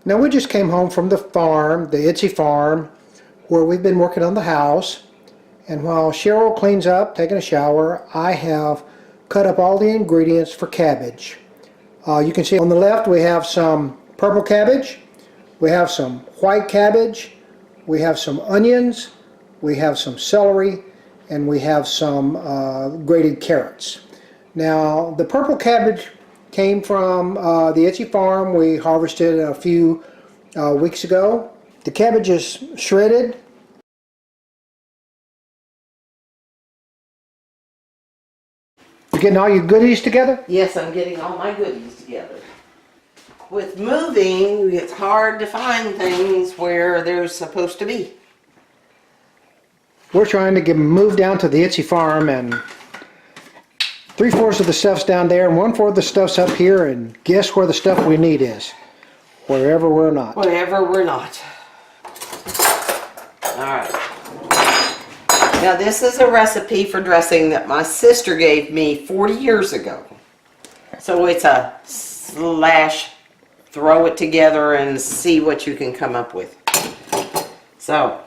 Now we just came home from the farm, the Itsy farm, where we've been working on the house. And while Cheryl cleans up, taking a shower, I have cut up all the ingredients for cabbage. You can see on the left we have some purple cabbage, we have some white cabbage, we have some onions, we have some celery, and we have some grated carrots. Now the purple cabbage came from the Itsy farm. We harvested a few weeks ago. The cabbage is shredded. You getting all your goodies together? Yes, I'm getting all my goodies together. With moving, it's hard to find things where they're supposed to be. We're trying to move down to the Itsy farm, and 3/4 of the stuff's down there and 1/4 of the stuff's up here, and guess where the stuff we need is? Wherever we're not. Wherever we're not. Alright. Now this is a recipe for dressing that my sister gave me 40 years ago. So it's a slash, throw it together and see what you can come up with. So,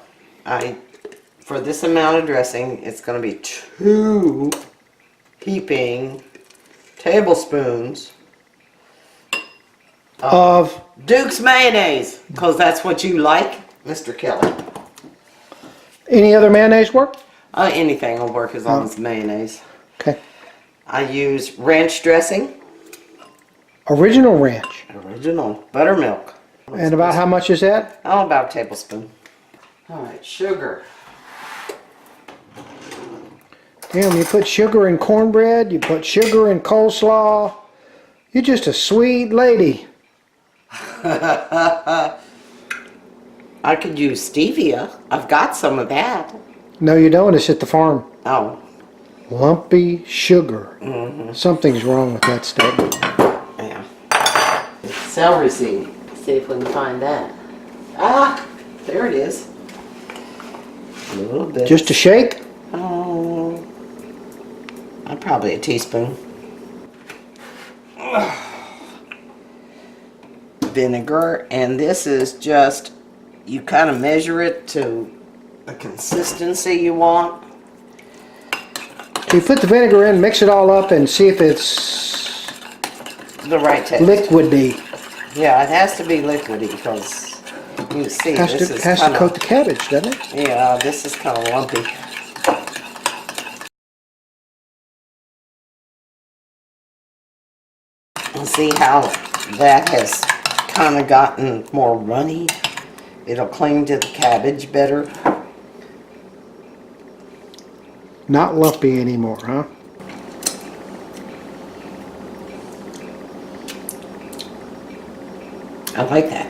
for this amount of dressing, it's going to be 2 heaping tablespoons Of Duke's mayonnaise, because that's what you like, Mr. Kelly. any other mayonnaise work? Anything will work as long as mayonnaise. Okay. I use ranch dressing, Original ranch. original buttermilk. And about how much is that? Oh, about a tablespoon. Alright, sugar. Damn, you put sugar in cornbread, you put sugar in coleslaw. You're just a sweet lady. I could use stevia. I've got some of that. No, you don't. It's at the farm. Oh. Lumpy sugar. Something's wrong with that statement. Yeah. Celery seed. See if we can find that. Ah, there it is. A little bit. Just a shake? Oh, probably a teaspoon. Vinegar, and this is just, you kind of measure it to the consistency you want. You put the vinegar in, mix it all up, and see if it's The right taste. liquidy. Yeah, it has to be liquidy because you see Has this to is has to kind coat of, the cabbage, doesn't it? yeah, this is kind of lumpy. And see how that has kind of gotten more runny? It'll cling to the cabbage better. Not lumpy anymore, huh? I like that.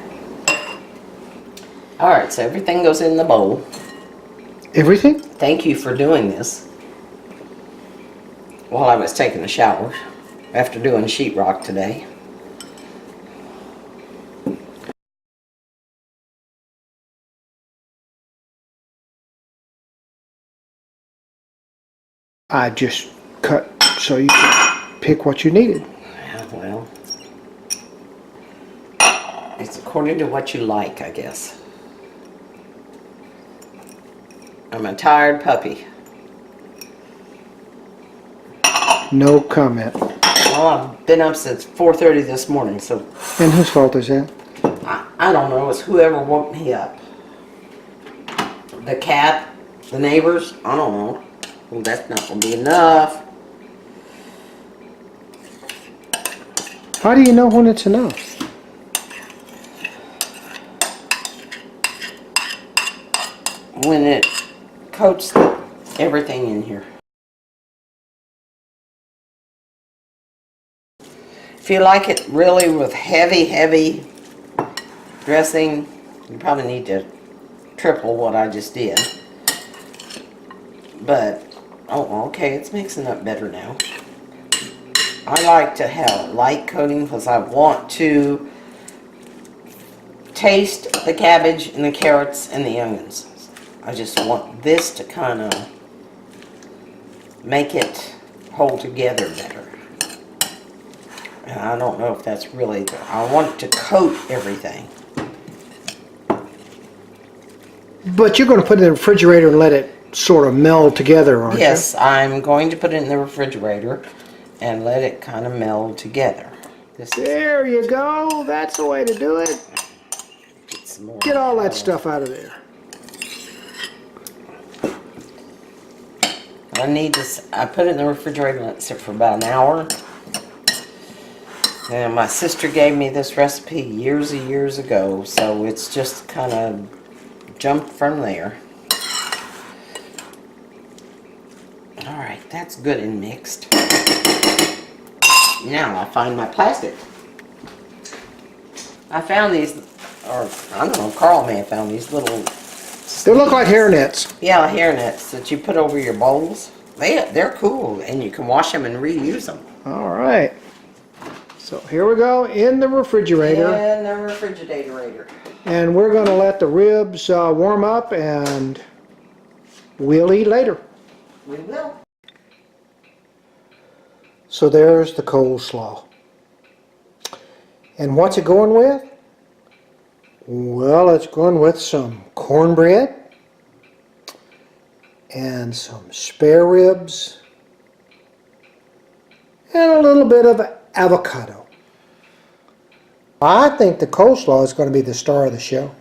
Alright, so everything goes in the bowl. Everything? Thank you for doing this while I was taking a shower after doing sheetrock today. I just cut so you could pick what you needed. Yeah, well, it's according to what you like, I guess. I'm a tired puppy. No comment. Well, I've been up since 4:30 this morning, so And whose fault is that? I don't know. It's whoever woke me up. The cat, the neighbors, I don't know. Well, that's not going to be enough. How do you know when it's enough? When it coats everything in here. If you like it really with heavy dressing, you probably need to triple what I just did. But, oh, okay, it's mixing up better now. I like to have a light coating because I want to taste the cabbage and the carrots and the onions. I just want this to kind of make it hold together better. And I don't know if that's really, I want to coat everything. But you're going to put it in the refrigerator and let it sort of meld together, aren't you? Yes, I'm going to put it in the refrigerator and let it kind of meld together. There you go. That's the way to do it. Get all that stuff out of there. I need this. I put it in the refrigerator and let it sit for about an hour. And my sister gave me this recipe years and years ago, so it's just kind of jumped from there. Alright, that's good and mixed. Now I'll find my plastic. I found these, or I don't know, Carl may have found these little... They look like hairnets. Yeah, hair nets that you put over your bowls. They're cool, and you can wash them and reuse them. All right. So here we go in the refrigerator. In the refrigerator. And we're going to let the ribs warm up, and we'll eat later. We will. So there's the coleslaw. And what's it going with? Well, it's going with some cornbread and some spare ribs and a little bit of avocado. I think the coleslaw is going to be the star of the show.